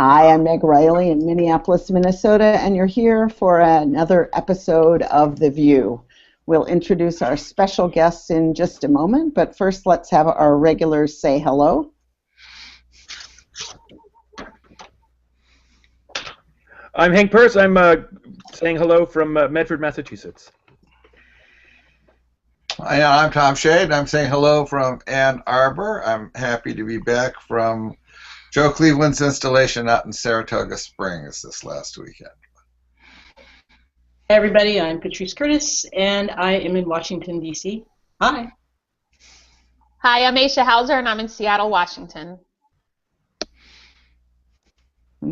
Hi, I'm Meg Riley in Minneapolis, Minnesota, and you're here for another episode of The VUU. We'll introduce our special guests in just a moment, but first let's have our regulars say hello. I'm Hank Purse. I'm saying hello from Medford, Massachusetts. I'm Tom Shade. I'm saying hello from Ann Arbor. I'm happy to be back from Joe Cleveland's installation out in Saratoga Springs this last weekend. Hey everybody, I'm Patrice Curtis, and I am in Washington, D.C. Hi. Hi, I'm Aisha Hauser, and I'm in Seattle, Washington.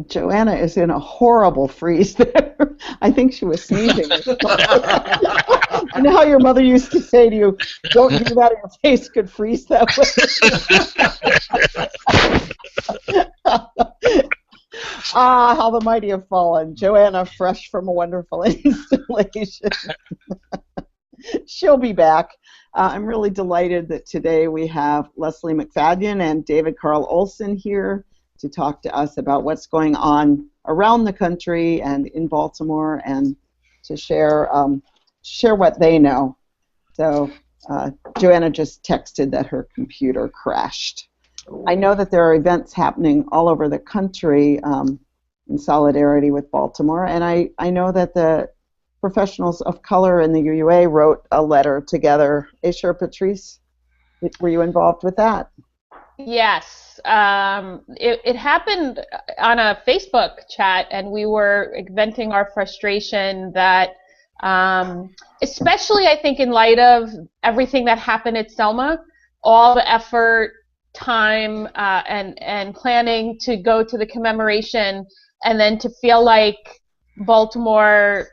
Joanna is in a horrible freeze there. I think she was sneezing. You know how your mother used to say to you, don't do that or your face could freeze that way? How the mighty have fallen. Joanna, fresh from a wonderful installation. She'll be back. I'm really delighted that today we have Leslie MacFadyen and David Carl Olson here to talk to us about what's going on around the country and in Baltimore, and to share what they know. So Joanna just texted that her computer crashed. I know that there are events happening all over the country in solidarity with Baltimore, and I know that the professionals of color in the UUA wrote a letter together. Aisha, Patrice, were you involved with that? Yes. It happened on a Facebook chat, and we were venting our frustration that, especially I think in light of everything that happened at Selma, all the effort, time, and planning to go to the commemoration, and then to feel like Baltimore,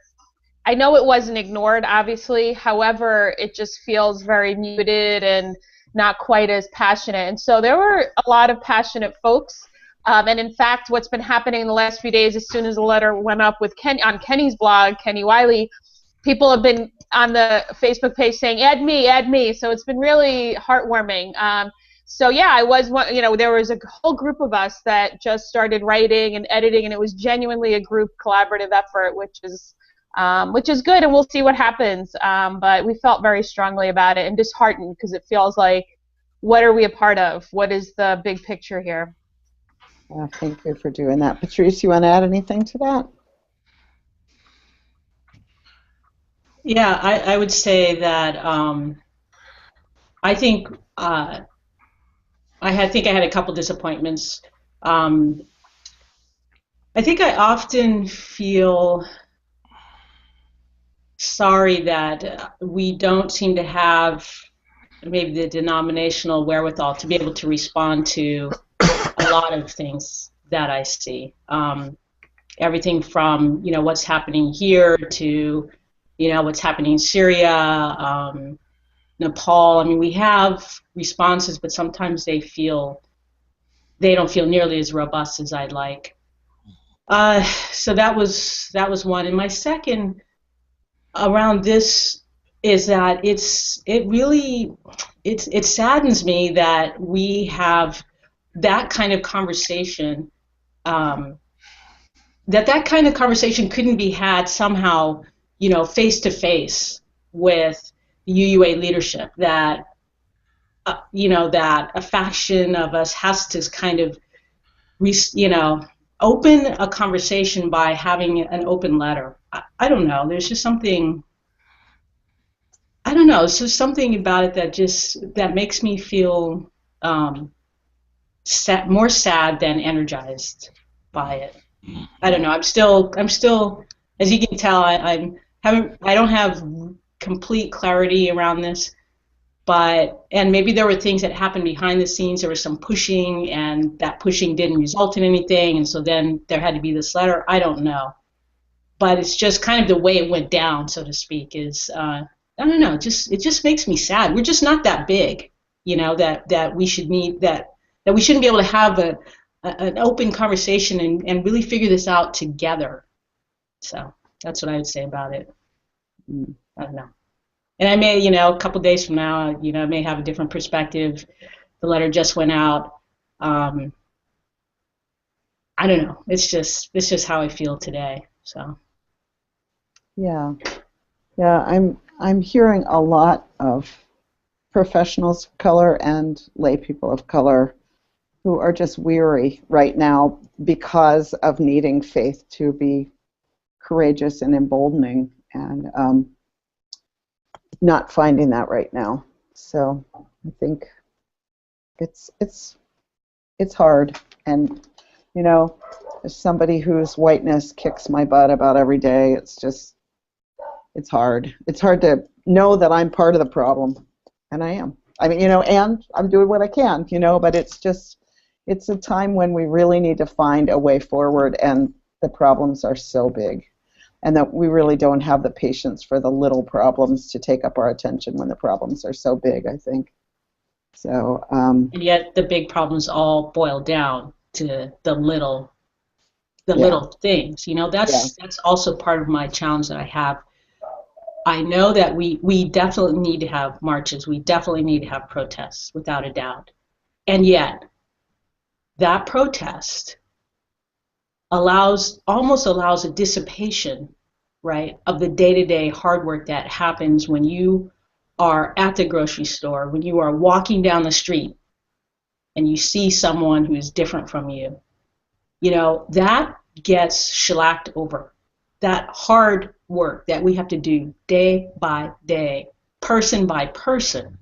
I know it wasn't ignored, obviously, however, it just feels very muted and not quite as passionate. And so there were a lot of passionate folks. And in fact, what's been happening in the last few days, as soon as the letter went up with on Kenny's blog, Kenny Wiley, people have been on the Facebook page saying, add me, add me. So it's been really heartwarming. So yeah, I was one, there was a whole group of us that just started writing and editing, and it was genuinely a group collaborative effort, which is good, and we'll see what happens. But we felt very strongly about it and disheartened because it feels like, what are we a part of? What is the big picture here? Thank you for doing that. Patrice, you want to add anything to that? Yeah, I would say that I think I had a couple disappointments. I think I often feel sorry that we don't seem to have maybe the denominational wherewithal to be able to respond to a lot of things that I see. Everything from what's happening here to what's happening in Syria, Nepal. I mean, we have responses, but sometimes they don't feel nearly as robust as I'd like. So that was one, and my second around this is that it saddens me that we have that kind of conversation, that kind of conversation couldn't be had somehow, face to face with the UUA leadership, that that a faction of us has to kind of open a conversation by having an open letter. I don't know. There's just something. I don't know. It's just something about it that makes me feel more sad than energized by it. I don't know. I'm still, as you can tell, I don't have complete clarity around this. And maybe there were things that happened behind the scenes. There was some pushing, and that pushing didn't result in anything, and so then there had to be this letter. I don't know, but it's just kind of the way it went down, so to speak. I don't know. It just makes me sad. We're just not that big, that we should need that we shouldn't be able to have an open conversation and really figure this out together. So that's what I would say about it. I don't know. And I may, a couple days from now, I may have a different perspective. The letter just went out. I I don't know. It's just how I feel today. So. Yeah. I'm hearing a lot of professionals of color and lay people of color who are just weary right now because of needing faith to be courageous and emboldening, and not finding that right now. So I think it's hard, and as somebody whose whiteness kicks my butt about every day, it's hard. It's hard to know that I'm part of the problem, and I am. I mean, and I'm doing what I can, but it's a time when we really need to find a way forward, and the problems are so big, and that we really don't have the patience for the little problems to take up our attention when the problems are so big, I think. So. And yet the big problems all boil down to the little things. That's also part of my challenge that I have. I know that we definitely need to have marches. We definitely need to have protests, without a doubt. And yet, that protest almost allows a dissipation, right, of the day-to-day hard work that happens when you are at the grocery store, when you are walking down the street and you see someone who's different from you. That gets shellacked over. That hard work that we have to do day by day, person by person,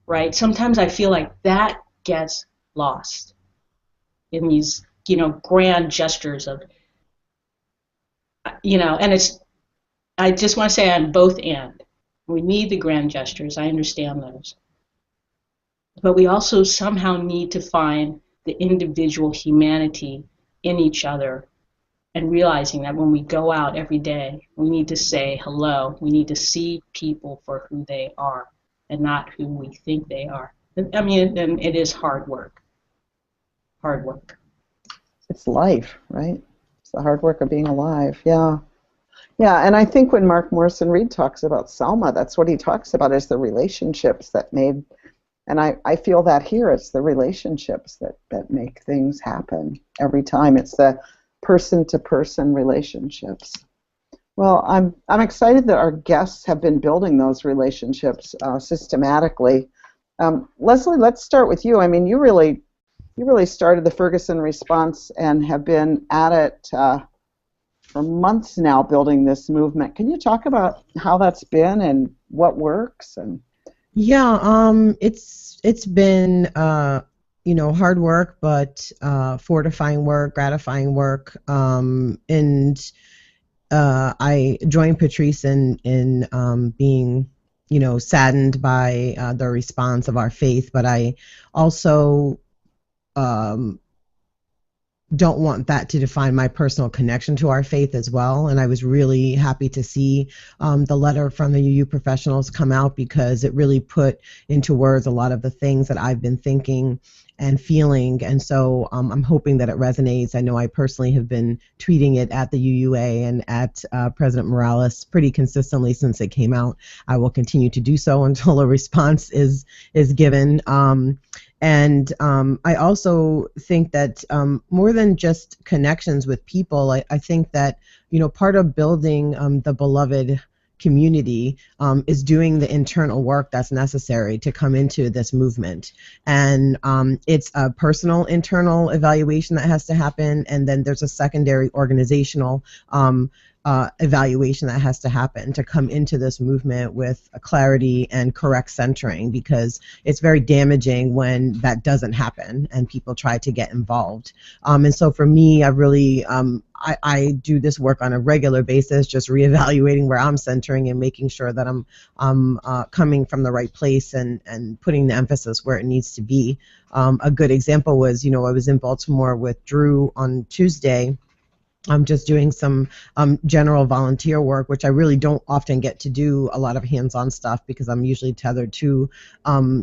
right? Sometimes I feel like that gets lost in these, grand gestures of, and I just want to say on both ends. We need the grand gestures. I understand those. But we also somehow need to find the individual humanity in each other, and realizing that when we go out every day, we need to say hello. We need to see people for who they are and not who we think they are. I mean, and it is hard work. Hard work. It's life, right? It's the hard work of being alive. Yeah. Yeah, and I think when Mark Morrison Reed talks about Selma, that's what he talks about, is the relationships that made, and I feel that here, it's the relationships that make things happen every time. It's the person-to-person relationships. Well, I'm excited that our guests have been building those relationships systematically. Leslie, let's start with you. I mean, you really started the Ferguson response and have been at it for months now, building this movement. Can you talk about how that's been and what works? And it's been hard work, but fortifying work, gratifying work, and I joined Patrice in being saddened by the response of our faith, but I also don't want that to define my personal connection to our faith as well. And I was really happy to see the letter from the UU professionals come out, because it really put into words a lot of the things that I've been thinking and feeling. And so I'm hoping that it resonates. I know I personally have been tweeting it at the UUA and at President Morales pretty consistently since it came out. I will continue to do so until a response is given. And I also think that more than just connections with people, I think that, part of building the beloved community is doing the internal work that's necessary to come into this movement. And it's a personal internal evaluation that has to happen, and then there's a secondary organizational evaluation that has to happen to come into this movement with a clarity and correct centering, because it's very damaging when that doesn't happen and people try to get involved. And so for me, I really I do this work on a regular basis, just reevaluating where I'm centering and making sure that I'm coming from the right place and putting the emphasis where it needs to be. A good example was, I was in Baltimore with Drew on Tuesday. I'm just doing some general volunteer work, which I really don't often get to do a lot of hands-on stuff, because I'm usually tethered to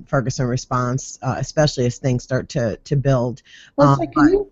Ferguson response, especially as things start to build. Well, so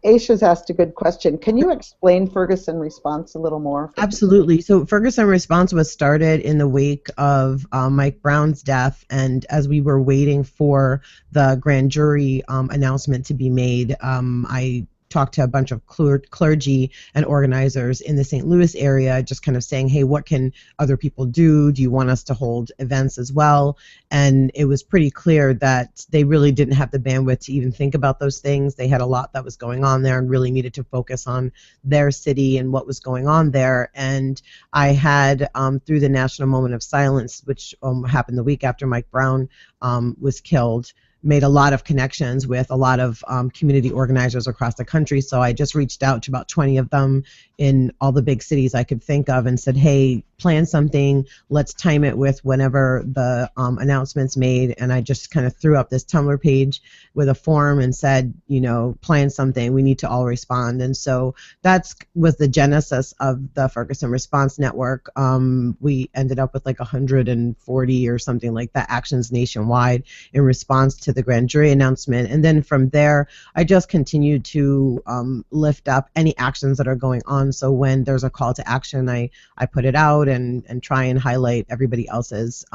Aisha's asked a good question. Can you explain Ferguson response a little more? Absolutely. So Ferguson response was started in the wake of Mike Brown's death, and as we were waiting for the grand jury announcement to be made, I talked to a bunch of clergy and organizers in the St. Louis area, just kind of saying, hey, what can other people do? Do you want us to hold events as well? And it was pretty clear that they really didn't have the bandwidth to even think about those things. They had a lot that was going on there and really needed to focus on their city and what was going on there. And I had, through the National Moment of Silence, which happened the week after Mike Brown was killed, made a lot of connections with a lot of community organizers across the country. So I just reached out to about 20 of them in all the big cities I could think of and said, hey, plan something. Let's time it with whenever the announcement's made. And I just kind of threw up this Tumblr page with a form and said, you know, plan something. We need to all respond. And so that was the genesis of the Ferguson Response Network. We ended up with like 140 or something like that actions nationwide in response to the grand jury announcement. And then from there, I just continued to lift up any actions that are going on. So when there's a call to action, I put it out and try and highlight everybody else's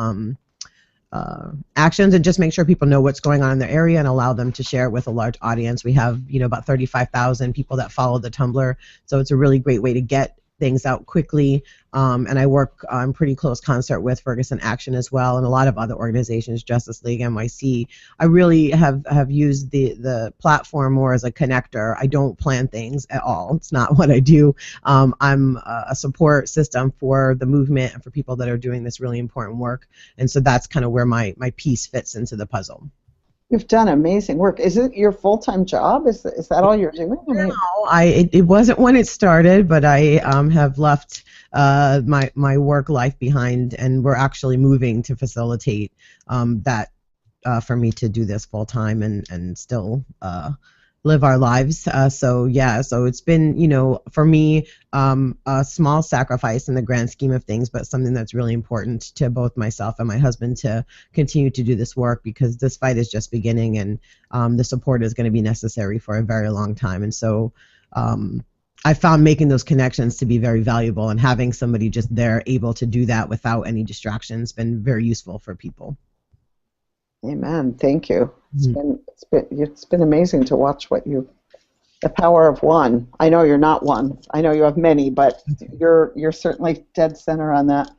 actions and just make sure people know what's going on in their area and allow them to share it with a large audience. We have, you know, about 35,000 people that follow the Tumblr, so it's a really great way to get things out quickly. And I work in pretty close concert with Ferguson Action as well, and a lot of other organizations, Justice League, NYC. I really have used the platform more as a connector. I don't plan things at all. It's not what I do. I'm a support system for the movement and for people that are doing this really important work. And so that's kind of where my piece fits into the puzzle. You've done amazing work. Is it your full-time job? Is that all you're doing? No, it wasn't when it started, but I have left my work life behind, and we're actually moving to facilitate that for me to do this full-time and still live our lives. So it's been, you know, for me, a small sacrifice in the grand scheme of things, but something that's really important to both myself and my husband to continue to do this work, because this fight is just beginning, and the support is going to be necessary for a very long time. And so I found making those connections to be very valuable, and having somebody just there able to do that without any distractions been very useful for people. Amen. Thank you. It's been amazing to watch the power of one. I know you're not one. I know you have many, but you're certainly dead center on that.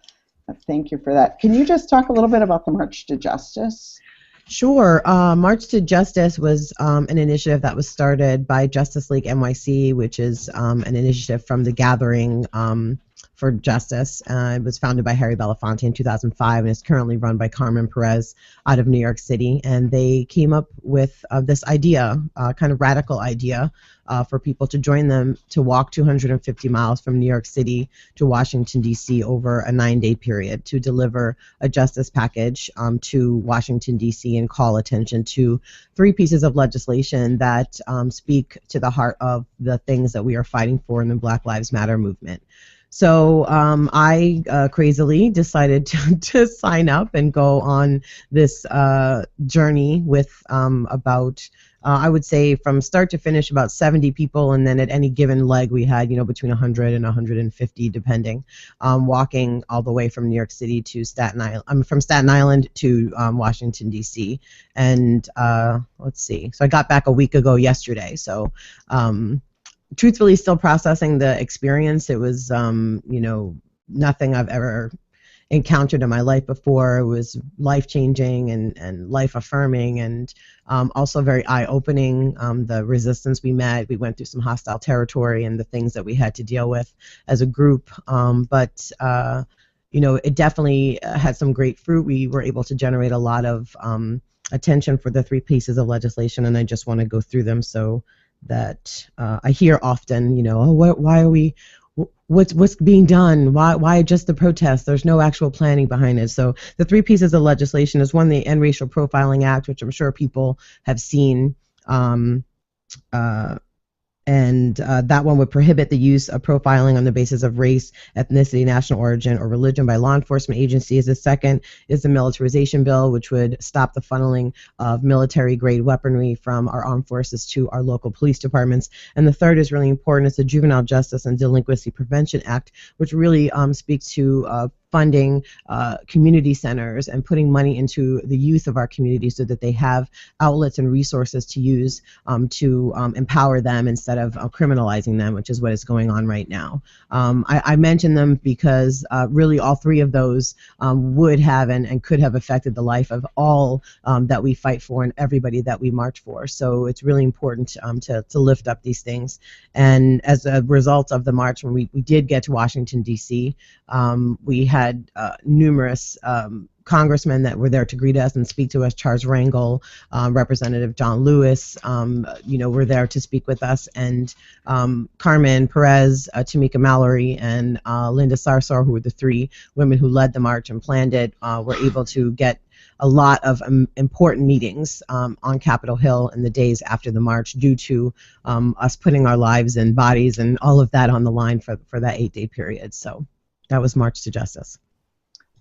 Thank you for that. Can you just talk a little bit about the March to Justice? Sure. March to Justice was an initiative that was started by Justice League NYC, which is an initiative from the Gathering for Justice. It was founded by Harry Belafonte in 2005, and is currently run by Carmen Perez out of New York City. And they came up with this idea, kind of radical idea, for people to join them to walk 250 miles from New York City to Washington, D.C. over a 9-day period to deliver a justice package to Washington, D.C. and call attention to 3 pieces of legislation that speak to the heart of the things that we are fighting for in the Black Lives Matter movement. So I crazily decided to sign up and go on this journey with about, I would say from start to finish, about 70 people, and then at any given leg we had, you know, between 100 and 150 depending, walking all the way from New York City to Staten Island, from Staten Island to Washington, D.C. And let's see, so I got back a week ago yesterday, so truthfully still processing the experience. It was, you know, nothing I've ever encountered in my life before. It was life-changing and life-affirming, and also very eye-opening. The resistance we met, we went through some hostile territory and the things that we had to deal with as a group. But you know, it definitely had some great fruit. We were able to generate a lot of attention for the 3 pieces of legislation, and I just want to go through them so that I hear often, you know, oh, why are we, what's being done? Why just the protest? There's no actual planning behind it. So the 3 pieces of legislation is, one, the End Racial Profiling Act, which I'm sure people have seen, and that one would prohibit the use of profiling on the basis of race, ethnicity, national origin, or religion by law enforcement agencies. The second is the militarization bill, which would stop the funneling of military-grade weaponry from our armed forces to our local police departments. And the third is really important. It's the Juvenile Justice and Delinquency Prevention Act, which really speaks to funding community centers and putting money into the youth of our community so that they have outlets and resources to use to empower them instead of criminalizing them, which is what is going on right now. I mention them because really all three of those would have and could have affected the life of all that we fight for and everybody that we march for. So it's really important to lift up these things. And as a result of the march, when we did get to Washington, D.C., we had numerous congressmen that were there to greet us and speak to us. Charles Rangel, Representative John Lewis, were there to speak with us, and Carmen Perez, Tamika Mallory, and Linda Sarsour, who were the three women who led the march and planned it, were able to get a lot of important meetings on Capitol Hill in the days after the march due to us putting our lives and bodies and all of that on the line for that 8-day period. So that was March to Justice.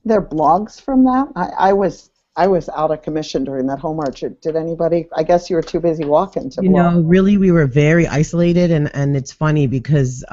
There are blogs from that? I was out of commission during that whole march. Did anybody? I guess you were too busy walking to blog. Really, we were very isolated, and it's funny because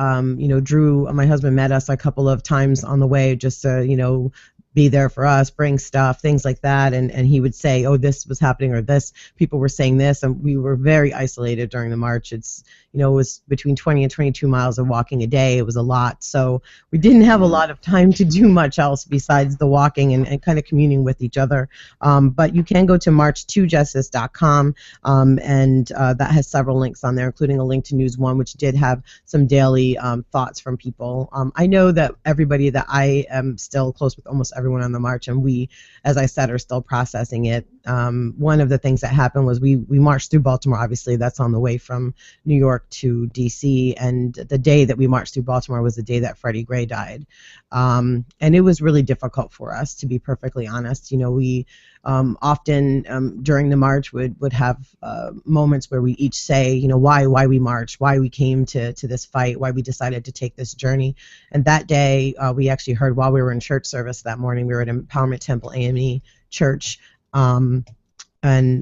Drew, my husband, met us a couple of times on the way just to be there for us, bring stuff, things like that, and he would say, oh, this was happening, or this, people were saying this, and we were very isolated during the march. It's, it was between 20 and 22 miles of walking a day. It was a lot, so we didn't have a lot of time to do much else besides the walking and kind of communing with each other. But you can go to march2justice.com, and that has several links on there, including a link to News One, which did have some daily thoughts from people. I know that everybody that I am still close with, almost everyone on the march, and we, as I said, are still processing it. One of the things that happened was we marched through Baltimore. Obviously, that's on the way from New York to D.C., and the day that we marched through Baltimore was the day that Freddie Gray died. And it was really difficult for us, to be perfectly honest. We often during the march would have moments where we each say, why we marched, why we came to this fight, why we decided to take this journey. And that day, we actually heard while we were in church service that morning, we were at Empowerment Temple AME Church, and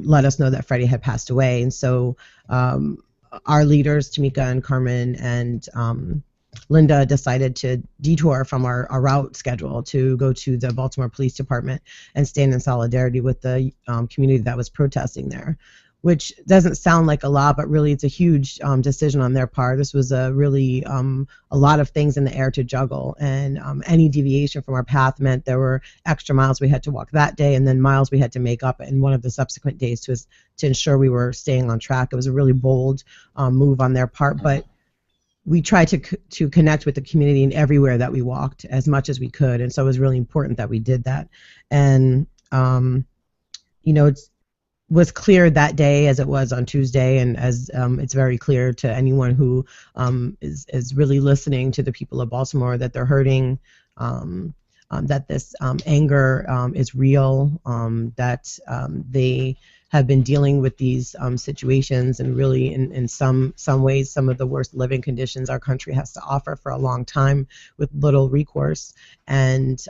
let us know that Freddie had passed away. And so our leaders, Tamika and Carmen and Linda, decided to detour from our route schedule to go to the Baltimore Police Department and stand in solidarity with the community that was protesting there, which doesn't sound like a lot, but really it's a huge decision on their part. This was a really a lot of things in the air to juggle, and any deviation from our path meant there were extra miles we had to walk that day, and then miles we had to make up in one of the subsequent days to ensure we were staying on track. It was a really bold move on their part, but we tried to connect with the community in everywhere that we walked as much as we could, and so it was really important that we did that. And it was clear that day, as it was on Tuesday, and as it's very clear to anyone who is really listening to the people of Baltimore, that they're hurting, that this anger is real, that they have been dealing with these situations, and really in some ways some of the worst living conditions our country has to offer for a long time with little recourse. And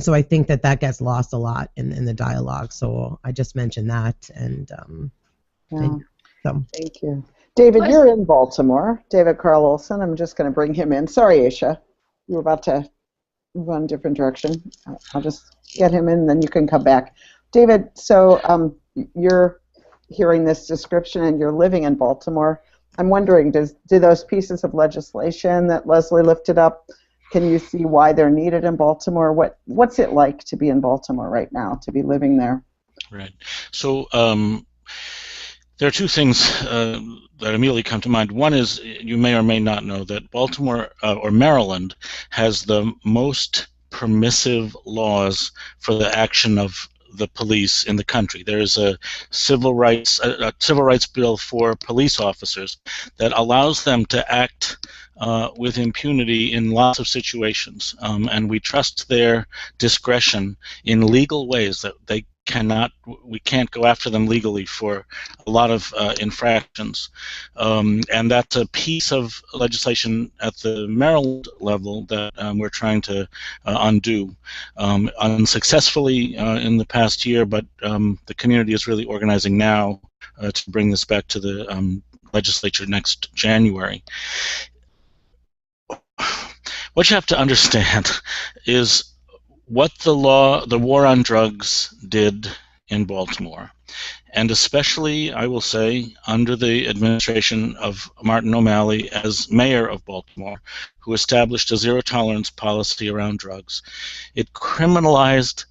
so I think that gets lost a lot in the dialogue. So I just mentioned that. And Thank you. David, you're in Baltimore. David Carl Olson. I'm just going to bring him in. Sorry, Aisha. You were about to move on a different direction. I'll just get him in, then you can come back. David, so you're hearing this description and you're living in Baltimore. I'm wondering, do those pieces of legislation that Leslie lifted up, can you see why they're needed in Baltimore? What's it like to be in Baltimore right now, to be living there? Right. So there are two things that immediately come to mind. One is, you may or may not know that Baltimore or Maryland has the most permissive laws for the action of the police in the country. There is a civil rights bill for police officers that allows them to act with impunity in lots of situations, and we trust their discretion in legal ways that we can't go after them legally for a lot of infractions, and that's a piece of legislation at the Maryland level that we're trying to undo unsuccessfully in the past year, but the community is really organizing now to bring this back to the legislature next January. what you have to understand is what the war on drugs did in Baltimore, and especially, I will say, under the administration of Martin O'Malley as mayor of Baltimore, who established a zero-tolerance policy around drugs. It criminalized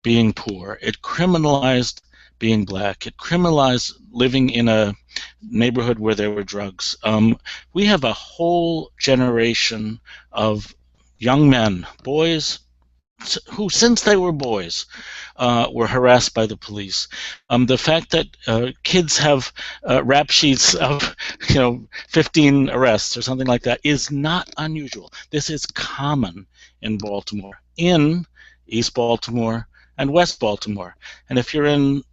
being poor. It criminalized being black. It criminalized living in a neighborhood where there were drugs. We have a whole generation of young men, boys, who, since they were boys, were harassed by the police. The fact that kids have rap sheets of 15 arrests or something like that is not unusual. This is common in Baltimore, in East Baltimore and West Baltimore. And if you're in,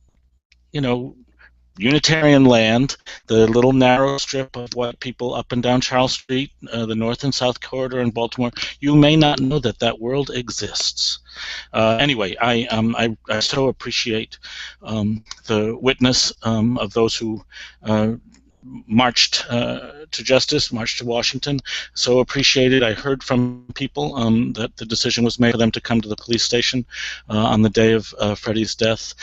Unitarian land, the little narrow strip of what people up and down Charles Street, the North and South Corridor in Baltimore, you may not know that that world exists. Anyway, I so appreciate the witness of those who marched to justice, marched to Washington. So appreciated. I heard from people that the decision was made for them to come to the police station on the day of Freddie's death.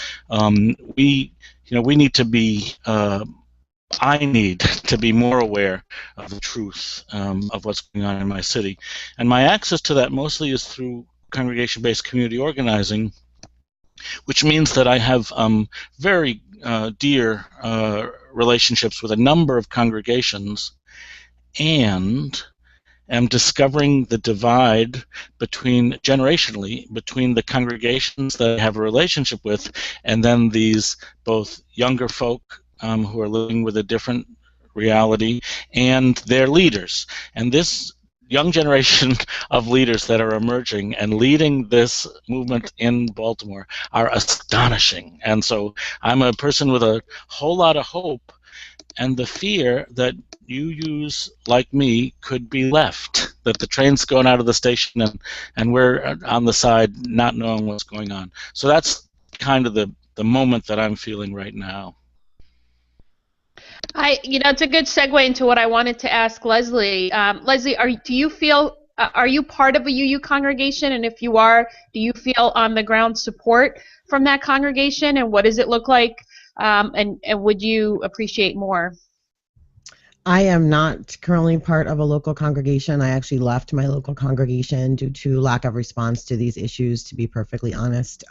We need to be, I need to be more aware of the truth of what's going on in my city. And my access to that mostly is through congregation-based community organizing, which means that I have very dear relationships with a number of congregations, and am discovering the divide generationally between the congregations that I have a relationship with and then these both younger folk who are living with a different reality and their leaders. And this young generation of leaders that are emerging and leading this movement in Baltimore are astonishing. And so I'm a person with a whole lot of hope and the fear that UUs like me could be left, that the train's going out of the station and we're on the side not knowing what's going on. So that's kind of the moment that I'm feeling right now. It's a good segue into what I wanted to ask Leslie. Leslie, do you feel, are you part of a UU congregation? And if you are, do you feel on the ground support from that congregation? And what does it look like? And would you appreciate more? I am not currently part of a local congregation. I actually left my local congregation due to lack of response to these issues, to be perfectly honest.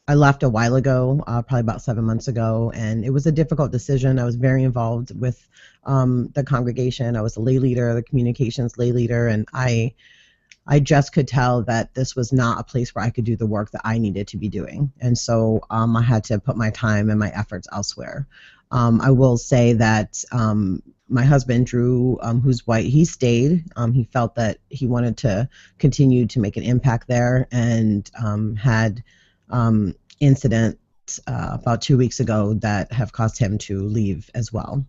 I left a while ago, probably about 7 months ago, and it was a difficult decision. I was very involved with the congregation. I was a lay leader, the communications lay leader, and I just could tell that this was not a place where I could do the work that I needed to be doing. And so I had to put my time and my efforts elsewhere. I will say that my husband, Drew, who's white, he stayed. He felt that he wanted to continue to make an impact there, and had incidents about 2 weeks ago that have caused him to leave as well.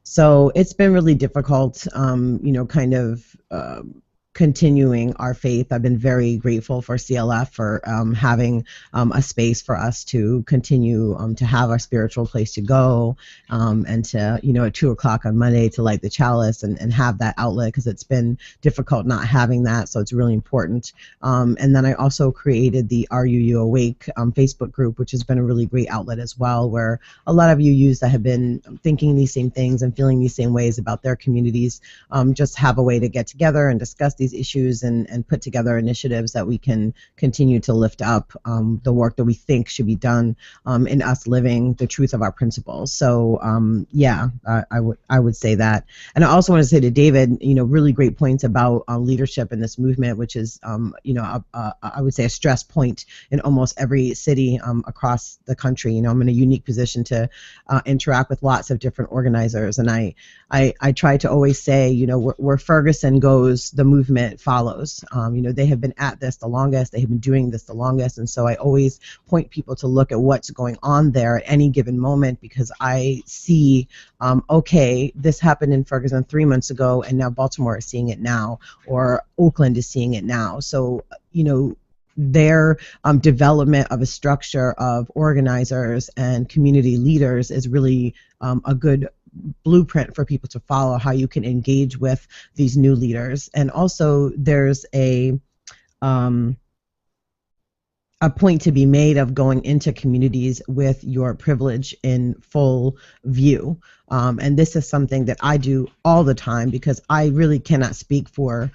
So it's been really difficult, kind of continuing our faith. I've been very grateful for CLF for having a space for us to continue to have our spiritual place to go, and to, at 2 o'clock on Monday to light the chalice and have that outlet, because it's been difficult not having that, so it's really important. And then I also created the RUU Awake Facebook group, which has been a really great outlet as well, where a lot of UUs that have been thinking these same things and feeling these same ways about their communities just have a way to get together and discuss these issues and put together initiatives that we can continue to lift up the work that we think should be done in us living the truth of our principles. So yeah, I would say that. And I also want to say to David, really great points about leadership in this movement, which is I would say a stress point in almost every city across the country. I'm in a unique position to interact with lots of different organizers, and I try to always say, where Ferguson goes, the movement follows. They have been at this the longest, they have been doing this the longest, and so I always point people to look at what's going on there at any given moment, because I see, okay, this happened in Ferguson 3 months ago, and now Baltimore is seeing it now, or Oakland is seeing it now. So, their development of a structure of organizers and community leaders is really a good blueprint for people to follow, how you can engage with these new leaders. And also there's a point to be made of going into communities with your privilege in full view. And this is something that I do all the time, because I really cannot speak for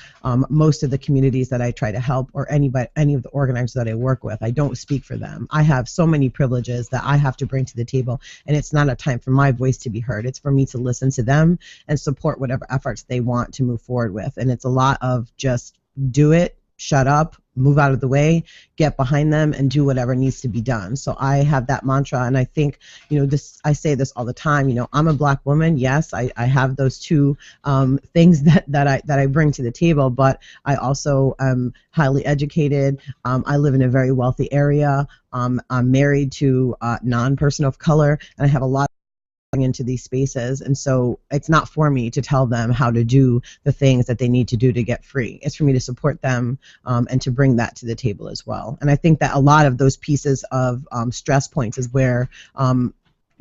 most of the communities that I try to help, or any of the organizers that I work with. I don't speak for them. I have so many privileges that I have to bring to the table, and it's not a time for my voice to be heard. It's for me to listen to them and support whatever efforts they want to move forward with. And it's a lot of just do it, shut up, move out of the way, get behind them, and do whatever needs to be done. So I have that mantra, and I think, this, I say this all the time, I'm a Black woman. Yes, I have those two things that I bring to the table, but I also am highly educated. I live in a very wealthy area. I'm married to a non-person of color, and I have a lot into these spaces, and so it's not for me to tell them how to do the things that they need to do to get free. It's for me to support them and to bring that to the table as well. And I think that a lot of those pieces of stress points is where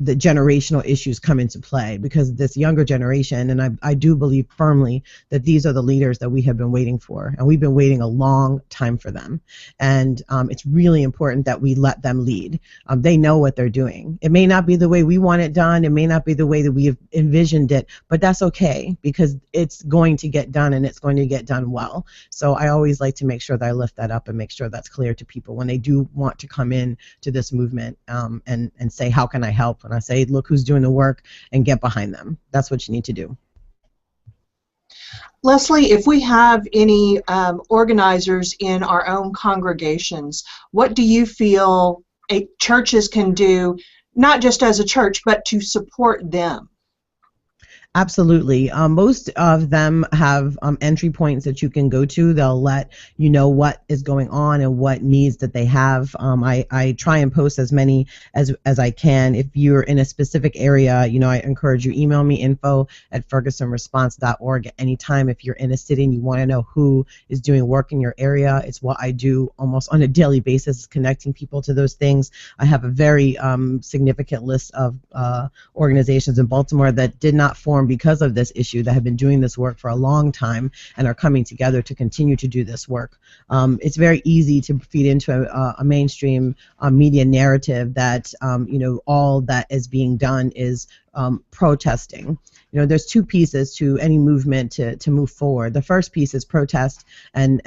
the generational issues come into play, because this younger generation, and I do believe firmly that these are the leaders that we have been waiting for, and we've been waiting a long time for them. And it's really important that we let them lead. They know what they're doing. It may not be the way we want it done, it may not be the way that we have envisioned it, but that's okay, because it's going to get done, and it's going to get done well. So I always like to make sure that I lift that up and make sure that's clear to people when they do want to come in to this movement and say, how can I help? And I say, look who's doing the work, and get behind them. That's what you need to do. Leslie, if we have any organizers in our own congregations, what do you feel churches can do, not just as a church, but to support them? Absolutely. Most of them have entry points that you can go to. They'll let you know what is going on and what needs that they have. I try and post as many as I can. If you're in a specific area, I encourage you, email me info@fergusonresponse.org at any time. If you're in a city and you want to know who is doing work in your area, it's what I do almost on a daily basis, connecting people to those things. I have a very significant list of organizations in Baltimore that did not form because of this issue, that have been doing this work for a long time and are coming together to continue to do this work. It's very easy to feed into a mainstream media narrative that all that is being done is protesting. There's two pieces to any movement to move forward. The first piece is protest and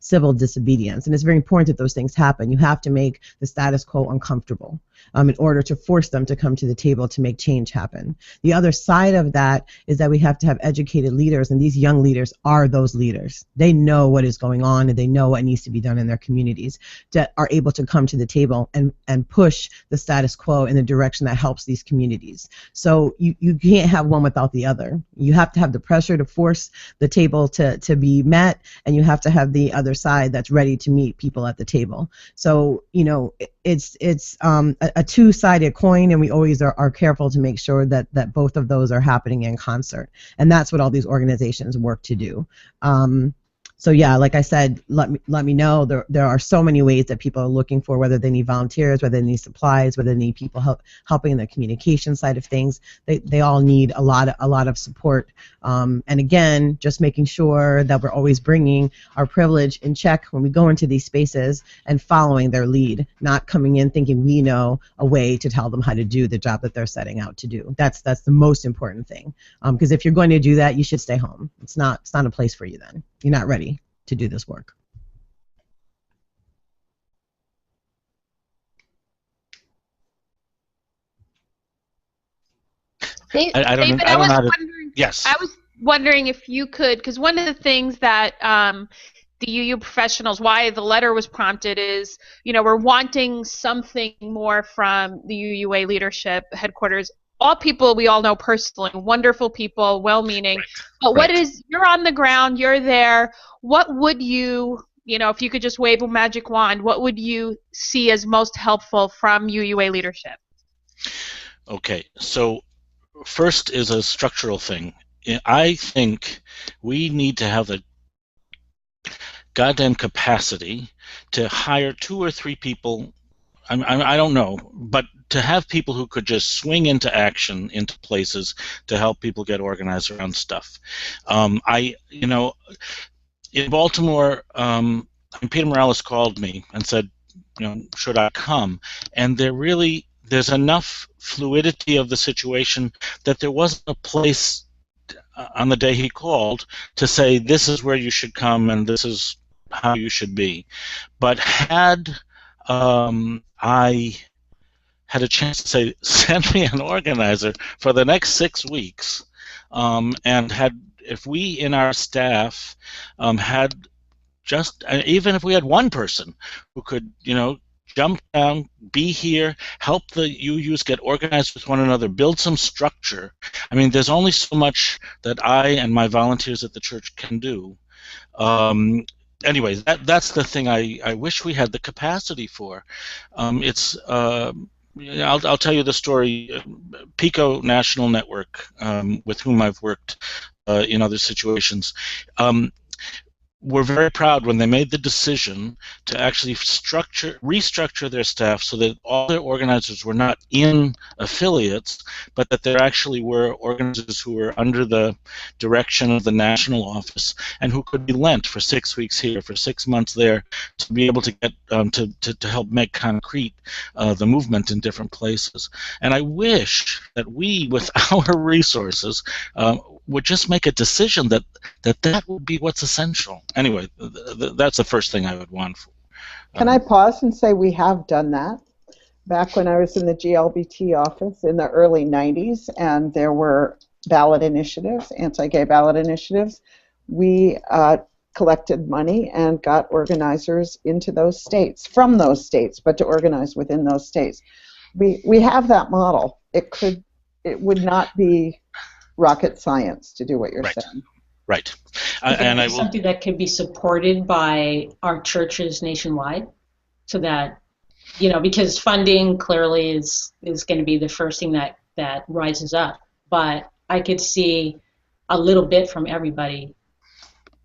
civil disobedience, and it's very important that those things happen. You have to make the status quo uncomfortable in order to force them to come to the table to make change happen. The other side of that is that we have to have educated leaders, and these young leaders are those leaders. They know what is going on, and they know what needs to be done in their communities, that are able to come to the table and push the status quo in the direction that helps these communities. So you can't have one without the other. You have to have the pressure to force the table to be met, and you have to have the other side that's ready to meet people at the table. So it's a two-sided coin, and we always are careful to make sure that both of those are happening in concert, and that's what all these organizations work to do. So yeah, like I said, let me know. There are so many ways that people are looking for, whether they need volunteers, whether they need supplies, whether they need people helping in the communication side of things. They all need a lot of support. And again, just making sure that we're always bringing our privilege in check when we go into these spaces and following their lead, not coming in thinking we know a way to tell them how to do the job that they're setting out to do. That's the most important thing. Because if you're going to do that, you should stay home. It's not a place for you then. You're not ready to do this work. I don't David, know. I don't know how to. wondering, Yes. I was wondering if you could, because one of the things that the UU professionals, why the letter was prompted is, we're wanting something more from the UUA leadership headquarters. All people we all know personally, wonderful people, well-meaning. Right. But what is, you're on the ground, you're there. What would you, if you could just wave a magic wand, what would you see as most helpful from UUA leadership? Okay, so first is a structural thing. I think we need to have the goddamn capacity to hire 2 or 3 people. I don't know, but to have people who could just swing into action into places to help people get organized around stuff. In Baltimore, Peter Morales called me and said, should I come? And there's enough fluidity of the situation that there wasn't a place on the day he called to say this is where you should come and this is how you should be. But had I had a chance to say, send me an organizer for the next 6 weeks, and if we in our staff had even if we had one person who could, jump down, be here, help the UUs get organized with one another, build some structure. I mean, there's only so much that I and my volunteers at the church can do. Anyway, that's the thing I wish we had the capacity for. I'll tell you the story. PICO National Network, with whom I've worked in other situations, were very proud when they made the decision to actually restructure their staff so that all their organizers were not in affiliates, but that there actually were organizers who were under the direction of the national office and who could be lent for 6 weeks here, for 6 months there, to be able to get to help make concrete the movement in different places. And I wish that we, with our resources, would just make a decision that would be what's essential. Anyway, that's the first thing I would want. Can I pause and say we have done that? Back when I was in the GLBT office in the early 90s, and there were ballot initiatives, anti-gay ballot initiatives, we collected money and got organizers into those states, from those states, but to organize within those states. We have that model. It would not be rocket science to do what you're saying. Right. And I will, something that could be supported by our churches nationwide, so that, because funding clearly is going to be the first thing that rises up. But I could see a little bit from everybody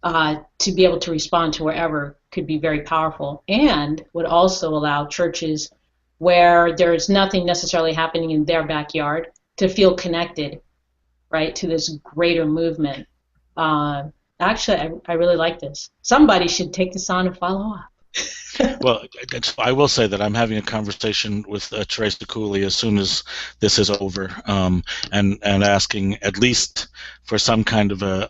to be able to respond to wherever could be very powerful, and would also allow churches where there's nothing necessarily happening in their backyard to feel connected, right, to this greater movement. Actually, I really like this. Somebody should take this on and follow up. Well, I will say that I'm having a conversation with Teresa Cooley as soon as this is over, and asking at least for some kind of a,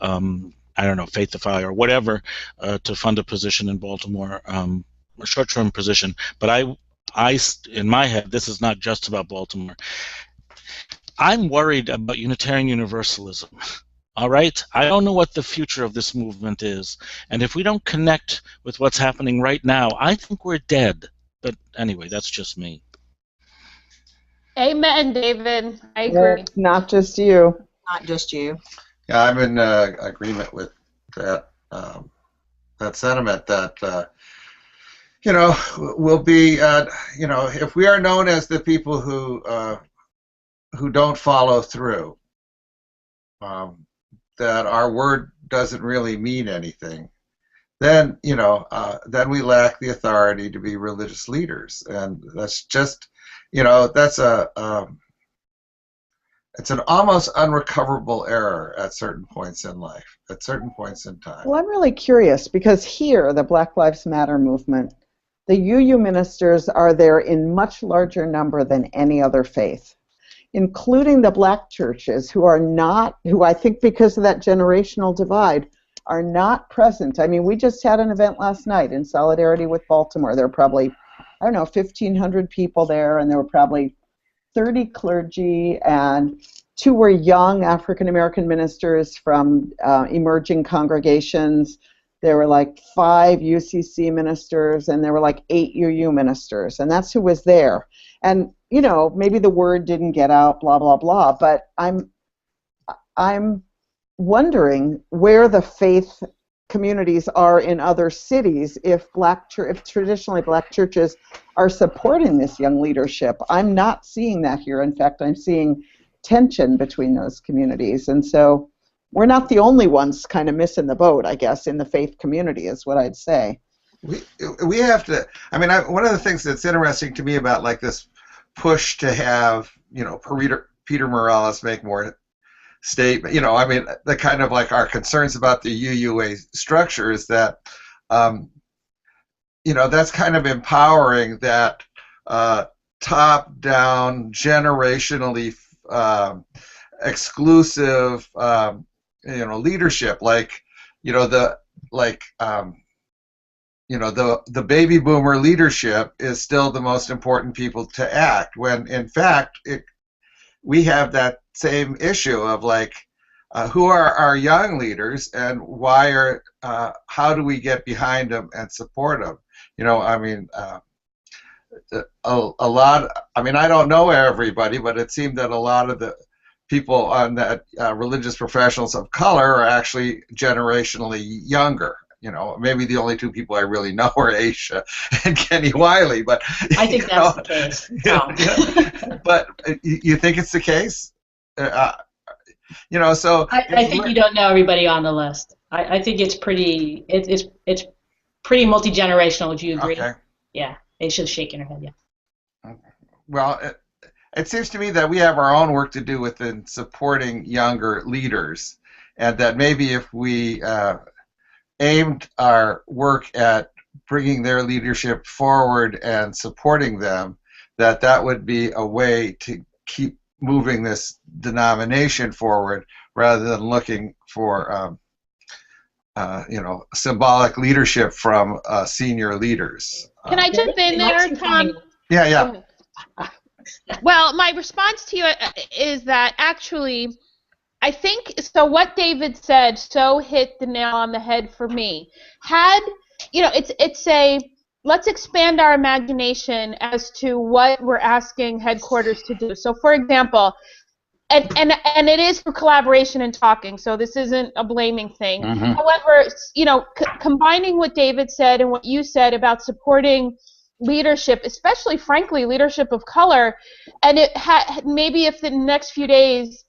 I don't know, Faithify or whatever, to fund a position in Baltimore, a short-term position. But I, in my head, this is not just about Baltimore. I'm worried about Unitarian Universalism. All right? I don't know what the future of this movement is. And if we don't connect with what's happening right now, I think we're dead. But anyway, that's just me. Amen, David. I agree. Not just you. Not just you. Yeah, I'm in agreement with that that sentiment that, we'll be, if we are known as the people who don't follow through, that our word doesn't really mean anything, then then we lack the authority to be religious leaders, and that's just, that's it's an almost unrecoverable error at certain points in life, at certain points in time. Well, I'm really curious because here, the Black Lives Matter movement, the UU ministers are there in much larger number than any other faith, including the black churches who I think because of that generational divide, are not present. I mean, we just had an event last night in solidarity with Baltimore. There were probably, 1,500 people there, and there were probably 30 clergy, and 2 were young African-American ministers from emerging congregations. There were like 5 UCC ministers, and there were like 8 UU ministers, and that's who was there. And maybe the word didn't get out, blah blah blah. But I'm wondering where the faith communities are in other cities if traditionally black churches are supporting this young leadership. I'm not seeing that here. In fact, I'm seeing tension between those communities, and so we're not the only ones kind of missing the boat, I guess, in the faith community is what I'd say. We have to. I mean, one of the things that's interesting to me about like this push to have, Peter Morales make more statement. I mean, the kind of like our concerns about the UUA structure is that, that's kind of empowering that top-down, generationally exclusive, leadership. Like, the baby boomer leadership is still the most important people to act. When in fact, we have that same issue of like, who are our young leaders and how do we get behind them and support them? I mean, a lot. I mean, I don't know everybody, but it seemed that a lot of the people on that religious professionals of color are actually generationally younger. Maybe the only two people I really know are Aisha and Kenny Wiley, but I think that's the case. But you think it's the case? So I think you don't know everybody on the list. I think it's pretty. It's pretty multi-generational. Would you agree? Okay. Yeah, Aisha's shaking her head. Yeah. Well, it seems to me that we have our own work to do within supporting younger leaders, and that maybe if we aimed our work at bringing their leadership forward and supporting them, that would be a way to keep moving this denomination forward rather than looking for symbolic leadership from senior leaders. Can I jump in there, Tom? Yeah. Well, my response to you is that actually, I think so. What David said so hit the nail on the head for me. Let's expand our imagination as to what we're asking headquarters to do. So, for example, and it is for collaboration and talking. So this isn't a blaming thing. Mm-hmm. However, combining what David said and what you said about supporting leadership, especially, frankly, leadership of color, and maybe if the next few days,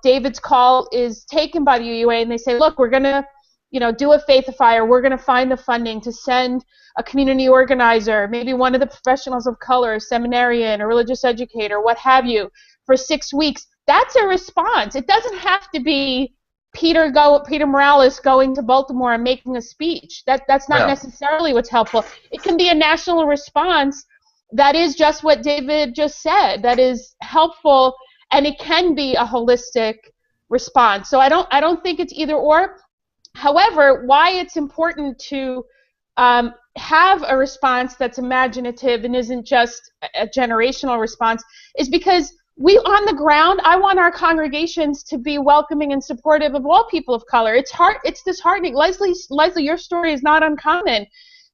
David's call is taken by the UUA and they say, look, we're going to, do a faithifier. We're going to find the funding to send a community organizer, maybe one of the professionals of color, a seminarian, a religious educator, what have you, for 6 weeks. That's a response. It doesn't have to be Peter Morales going to Baltimore and making a speech. That's not necessarily what's helpful. It can be a national response that is just what David just said, that is helpful, and it can be a holistic response. So I don't think it's either or. However, why it's important to have a response that's imaginative and isn't just a generational response is because we on the ground, I want our congregations to be welcoming and supportive of all people of color. It's disheartening. Leslie, your story is not uncommon.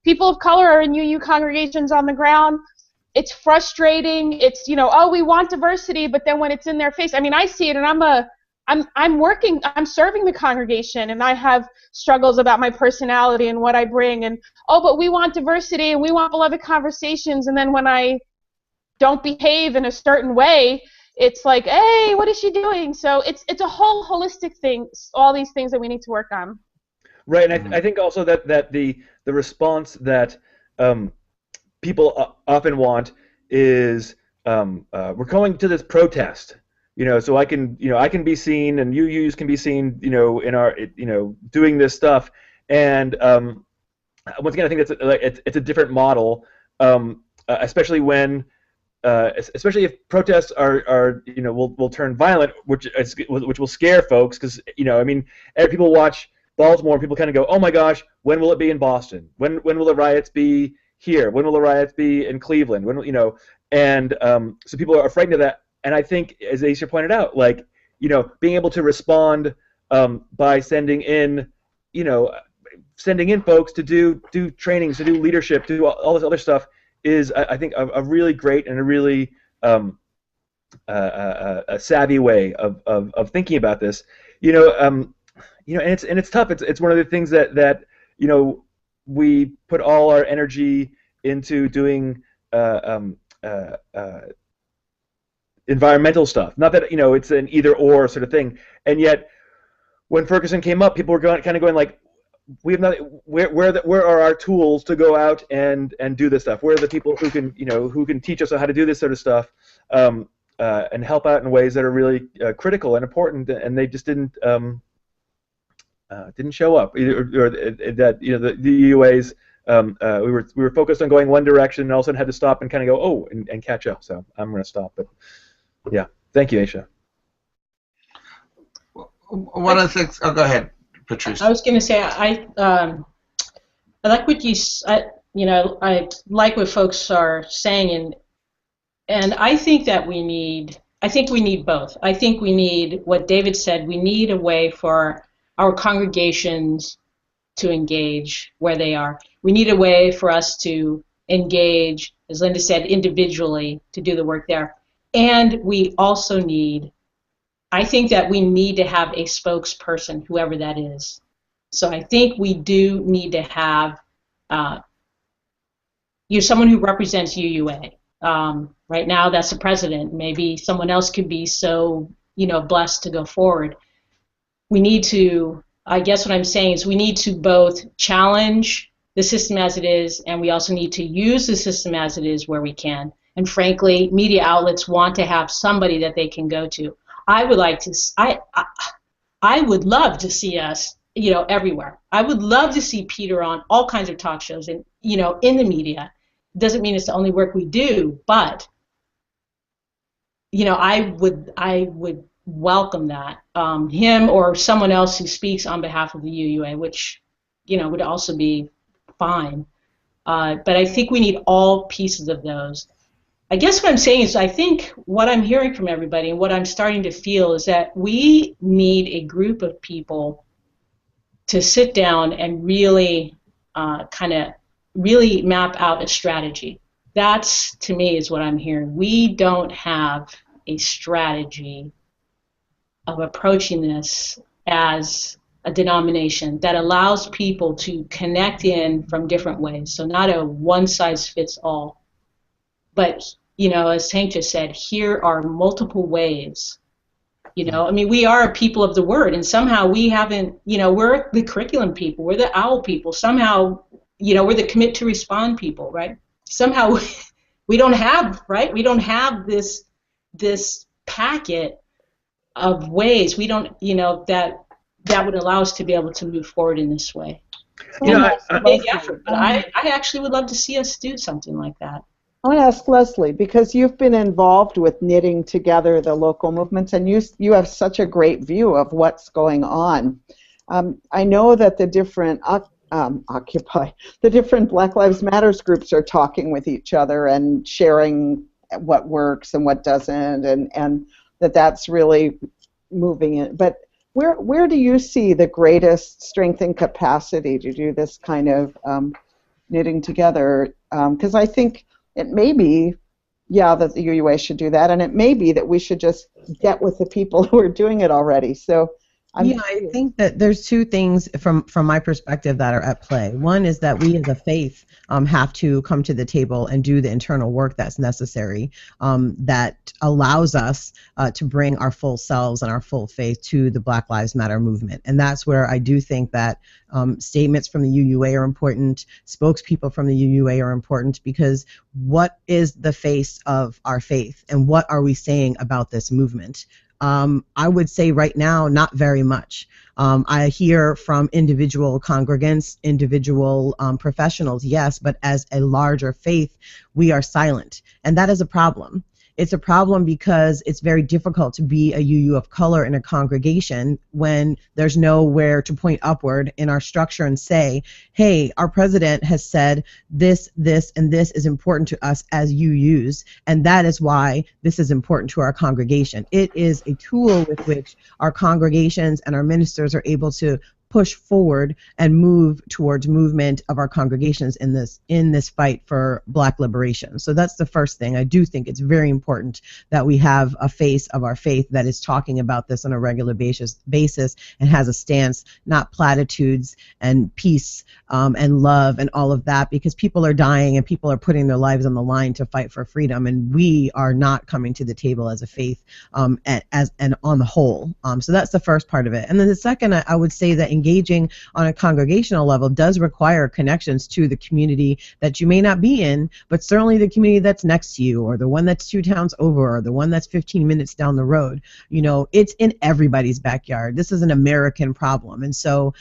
People of color are in UU congregations on the ground. It's frustrating. It's, we want diversity, but then when it's in their face, I mean, I see it, and I'm serving the congregation, and I have struggles about my personality and what I bring, and but we want diversity and we want beloved conversations, and then when I don't behave in a certain way, it's like, hey, what is she doing? So it's a whole holistic thing, all these things that we need to work on. Right, and I think also that the response that people often want is we're going to this protest, so I can be seen, and UUs can be seen, in our, doing this stuff, and once again, I think it's a different model, especially when. Especially if protests are will turn violent, which will scare folks, because people watch Baltimore, people kind of go, oh my gosh, when will it be in Boston? When will the riots be here? When will the riots be in Cleveland? So people are frightened of that, and I think, as Aisha pointed out, being able to respond by sending in folks to do trainings, to do leadership, to do all this other stuff, is, I think, a really great and a really a savvy way of thinking about this. And it's tough. It's one of the things that we put all our energy into doing environmental stuff. Not that it's an either or sort of thing. And yet, when Ferguson came up, people were kind of going like, we have not. Where are our tools to go out and do this stuff? Where are the people who can teach us how to do this sort of stuff, and help out in ways that are really critical and important? And they just didn't show up, or that the UUAs. We were focused on going one direction, and all of a sudden had to stop and kind of go and catch up. So I'm going to stop. But yeah, thank you, Aisha. One of the things. Oh, go ahead, Patrice. I was going to say I like what I like what folks are saying, and I think that we need both. I think we need what David said. We need a way for our congregations to engage where they are. We need a way for us to engage, as Linda said, individually to do the work there. And we also I think that we need to have a spokesperson, whoever that is. So I think we do need to have someone who represents UUA. Right now, that's the president. Maybe someone else could be so blessed to go forward. We need to. I guess what I'm saying is we need to both challenge the system as it is, and we also need to use the system as it is where we can. And frankly, media outlets want to have somebody that they can go to. I would love to see us, everywhere. I would love to see Peter on all kinds of talk shows and, in the media. Doesn't mean it's the only work we do, but, I would welcome that. Him or someone else who speaks on behalf of the UUA, which, would also be fine. But I think we need all pieces of those. I guess what I'm saying is I think what I'm hearing from everybody and what I'm starting to feel is that we need a group of people to sit down and really really map out a strategy. That's, to me, is what I'm hearing. We don't have a strategy of approaching this as a denomination that allows people to connect in from different ways. So not a one-size-fits-all. But, as Hank just said, here are multiple ways. We are a people of the Word, and somehow we haven't, we're the curriculum people, we're the OWL people. Somehow, we're the commit to respond people, right? Somehow we don't have, right? We don't have this packet of ways. We don't, that would allow us to be able to move forward in this way. It's a big effort, but I actually would love to see us do something like that. I want to ask Leslie, because you've been involved with knitting together the local movements, and you have such a great view of what's going on. I know that the different the different Black Lives Matters groups are talking with each other and sharing what works and what doesn't, and that's really moving it. But where do you see the greatest strength and capacity to do this kind of knitting together? Because I think it may be, that the UUA should do that, and it may be that we should just get with the people who are doing it already. So, I think that there's two things from my perspective that are at play. One is that we as a faith have to come to the table and do the internal work that's necessary that allows us to bring our full selves and our full faith to the Black Lives Matter movement. And that's where I do think that statements from the UUA are important, spokespeople from the UUA are important, because what is the face of our faith and what are we saying about this movement? I would say right now, not very much. I hear from individual congregants, individual professionals, yes, but as a larger faith, we are silent. And that is a problem. It's a problem because it's very difficult to be a UU of color in a congregation when there's nowhere to point upward in our structure and say, hey, our president has said this, and this is important to us as UUs, and that is why this is important to our congregation. It is a tool with which our congregations and our ministers are able to push forward and move towards movement of our congregations in this fight for Black liberation. So that's the first thing. I do think it's very important that we have a face of our faith that is talking about this on a regular basis and has a stance, not platitudes and peace and love and all of that, because people are dying and people are putting their lives on the line to fight for freedom, and we are not coming to the table as a faith and on the whole. So that's the first part of it. And then the second, I would say that engaging on a congregational level does require connections to the community that you may not be in, but certainly the community that's next to you, or the one that's 2 towns over, or the one that's 15 minutes down the road. You know, it's in everybody's backyard. This is an American problem. And so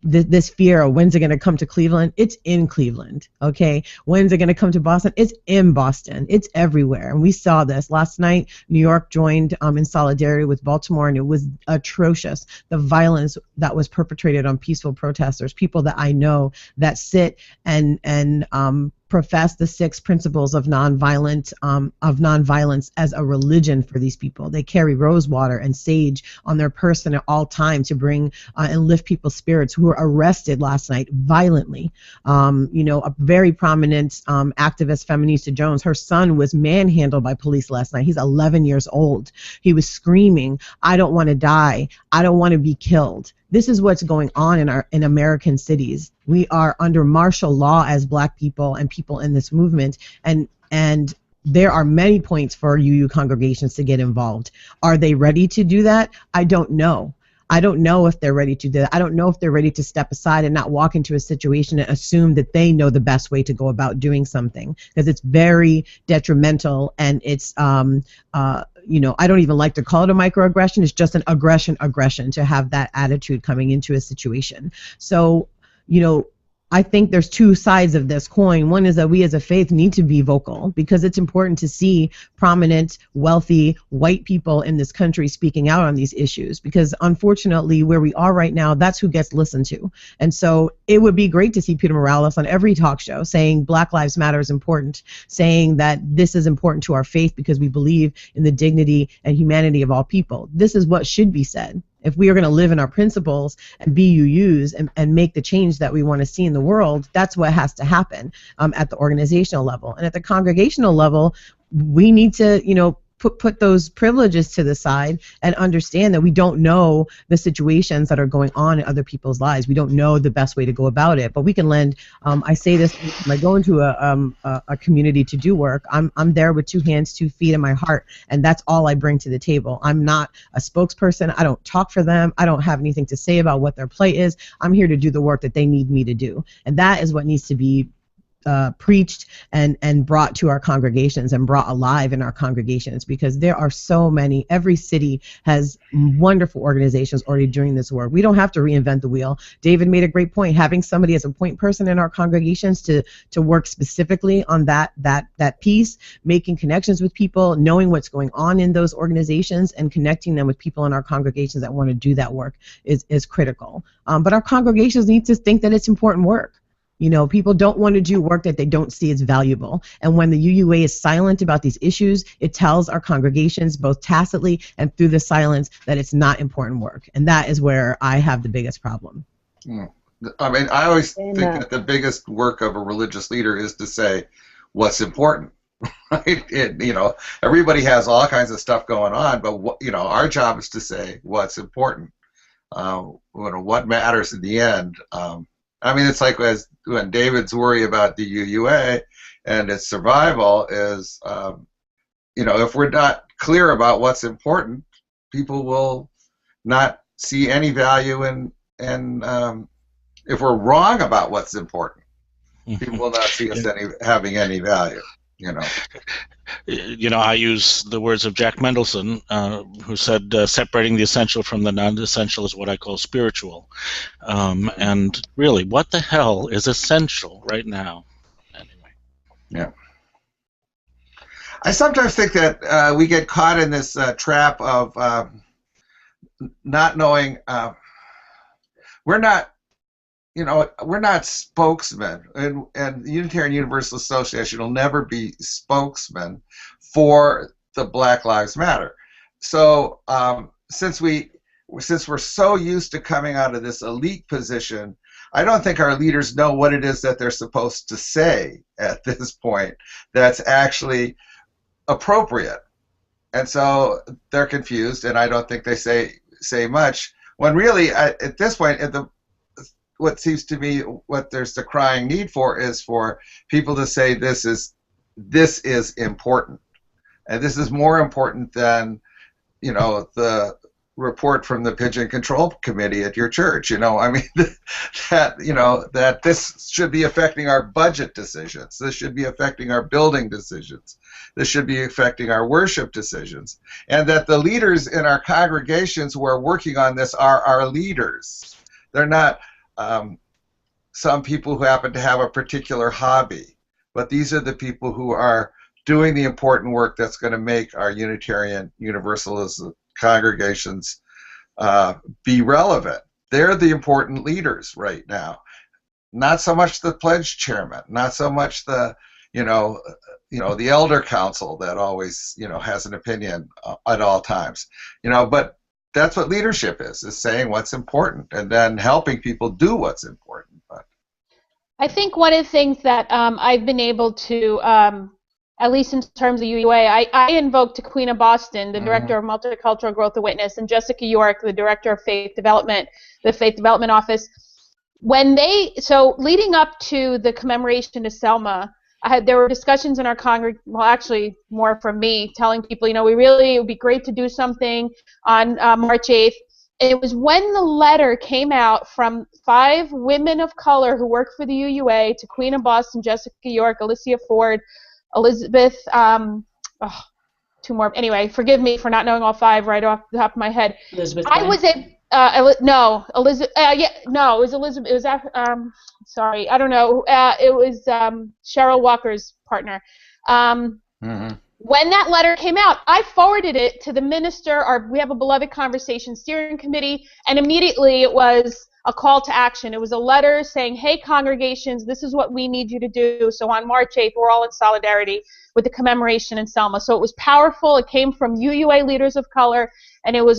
this fear of when's it going to come to Cleveland, it's in Cleveland, okay? When's it going to come to Boston? It's in Boston. It's everywhere. And we saw this. Last night, New York joined in solidarity with Baltimore, and it was atrocious. The violence that was perpetrated on peaceful protesters, people that I know that sit and profess the 6 principles of nonviolence as a religion for these people. They carry rose water and sage on their person at all times to bring and lift people's spirits, who were arrested last night violently. You know, a very prominent activist, Feminista Jones, her son was manhandled by police last night. He's 11 years old. He was screaming, "I don't want to die. I don't want to be killed." This is what's going on in American cities. We are under martial law as Black people and people in this movement, and there are many points for UU congregations to get involved. Are they ready to do that? I don't know. I don't know if they're ready to do that. I don't know if they're ready to step aside and not walk into a situation and assume that they know the best way to go about doing something, because it's very detrimental, and it's you know, I don't even like to call it a microaggression. It's just an aggression to have that attitude coming into a situation. So, you know, I think there's 2 sides of this coin. One is that we as a faith need to be vocal, because it's important to see prominent, wealthy, white people in this country speaking out on these issues, because unfortunately where we are right now, that's who gets listened to. And so it would be great to see Peter Morales on every talk show saying Black Lives Matter is important, saying that this is important to our faith because we believe in the dignity and humanity of all people. This is what should be said. If we are going to live in our principles and be UUs and make the change that we want to see in the world, that's what has to happen at the organizational level. And at the congregational level, we need to, you know, put those privileges to the side and understand that we don't know the situations that are going on in other people's lives. We don't know the best way to go about it, but we can lend. I say this when I go into a community to do work. I'm there with 2 hands, 2 feet, and my heart, and that's all I bring to the table. I'm not a spokesperson. I don't talk for them. I don't have anything to say about what their plight is. I'm here to do the work that they need me to do, and that is what needs to be preached and brought to our congregations and brought alive in our congregations, because there are so many. Every city has wonderful organizations already doing this work. We don't have to reinvent the wheel. David made a great point. Having somebody as a point person in our congregations to work specifically on that piece, making connections with people, knowing what's going on in those organizations, and connecting them with people in our congregations that want to do that work is critical. But our congregations need to think that it's important work. You know, people don't want to do work that they don't see as valuable. And when the UUA is silent about these issues, it tells our congregations, both tacitly and through the silence, that it's not important work. And that is where I have the biggest problem. I mean, I always think that the biggest work of a religious leader is to say what's important. Right? You know, everybody has all kinds of stuff going on, but you know, our job is to say what's important. What matters in the end. I mean, it's like when David's worry about the UUA and its survival is, you know, if we're not clear about what's important, people will not see any value in, if we're wrong about what's important, people will not see us having any value. You know, I use the words of Jack Mendelson, who said, separating the essential from the non-essential is what I call spiritual. And really, what the hell is essential right now? Anyway. Yeah. I sometimes think that we get caught in this trap of not knowing. We're not spokesmen, and the Unitarian Universalist Association will never be spokesmen for the Black Lives Matter. So since we're so used to coming out of this elite position, I don't think our leaders know what it is that they're supposed to say at this point that's actually appropriate, and so they're confused, and I don't think they say much, when really at this point what seems to me what there's the crying need for is for people to say this is important, and this is more important than, you know, the report from the Pigeon Control Committee at your church. You know, I mean, that this should be affecting our budget decisions. This should be affecting our building decisions. This should be affecting our worship decisions. And that the leaders in our congregations who are working on this are our leaders. They're not some people who happen to have a particular hobby, but these are the people who are doing the important work that's going to make our Unitarian Universalist congregations be relevant. They're the important leaders right now. Not so much the pledge chairman, not so much the the elder council that always has an opinion at all times. But that's what leadership is saying what's important and then helping people do what's important. But I think one of the things that I've been able to, at least in terms of UUA, I invoked to Queen of Boston, the Director of Multicultural Growth and Witness, and Jessica York, the Director of Faith Development, the Faith Development Office. So leading up to the commemoration of Selma, there were discussions in our well, actually more from me, telling people, it would be great to do something on March 8th. And it was when the letter came out from 5 women of color who worked for the UUA to Queen of Boston, Jessica York, Alicia Ford, Elizabeth, 2 more. Anyway, forgive me for not knowing all 5 right off the top of my head. Elizabeth. I was no, Elizabeth. No, it was Elizabeth. It was sorry, I don't know. It was Cheryl Walker's partner. When that letter came out, I forwarded it to the minister. We have a Beloved Conversation Steering Committee, and immediately it was a call to action. It was a letter saying, hey, congregations, this is what we need you to do. So on March 8th, we're all in solidarity with the commemoration in Selma. So it was powerful. It came from UUA leaders of color, and it was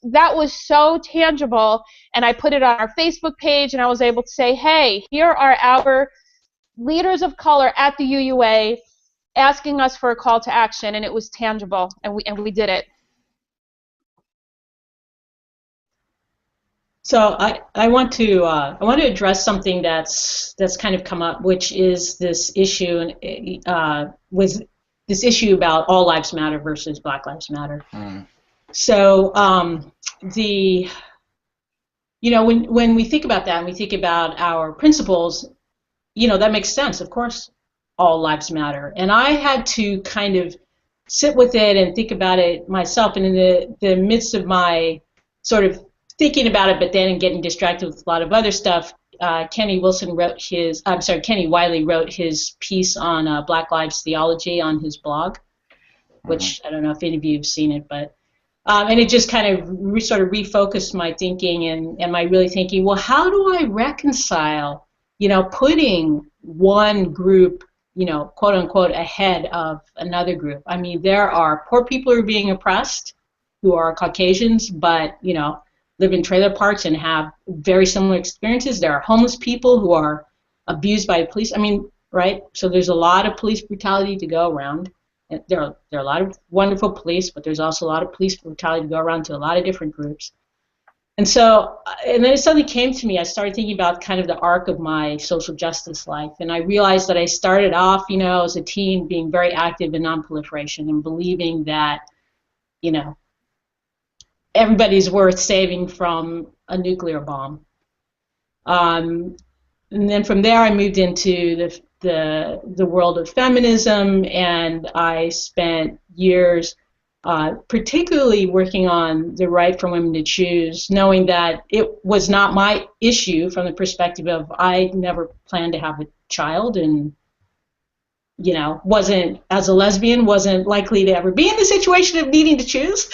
that was so tangible. And I put it on our Facebook page, and I was able to say, hey, here are our leaders of color at the UUA asking us for a call to action, and it was tangible, and we did it. So I want to address something that's kind of come up, which is this issue with this issue about all lives matter versus Black Lives Matter. So when we think about that and we think about our principles, that makes sense. Of course, all lives matter. And I had to kind of sit with it and think about it myself. And in the midst of my sort of thinking about it, but then getting distracted with a lot of other stuff, Kenny Wiley wrote his piece on Black Lives Theology on his blog, which I don't know if any of you have seen it, but and it just kind of sort of refocused my thinking and my really thinking, well, how do I reconcile, putting one group, quote unquote, ahead of another group? I mean, there are poor people who are being oppressed, who are Caucasians, but live in trailer parks and have very similar experiences. There are homeless people who are abused by police. I mean, right? So there's a lot of police brutality to go around. And there are a lot of wonderful police, but there's also a lot of police brutality to go around to a lot of different groups. And then suddenly came to me, I started thinking about kind of the arc of my social justice life. And I realized that I started off, as a teen being very active in nonproliferation and believing that, everybody's worth saving from a nuclear bomb. And then from there I moved into the world of feminism, and I spent years particularly working on the right for women to choose, knowing that it was not my issue from the perspective of I never planned to have a child and wasn't, as a lesbian, wasn't likely to ever be in the situation of needing to choose.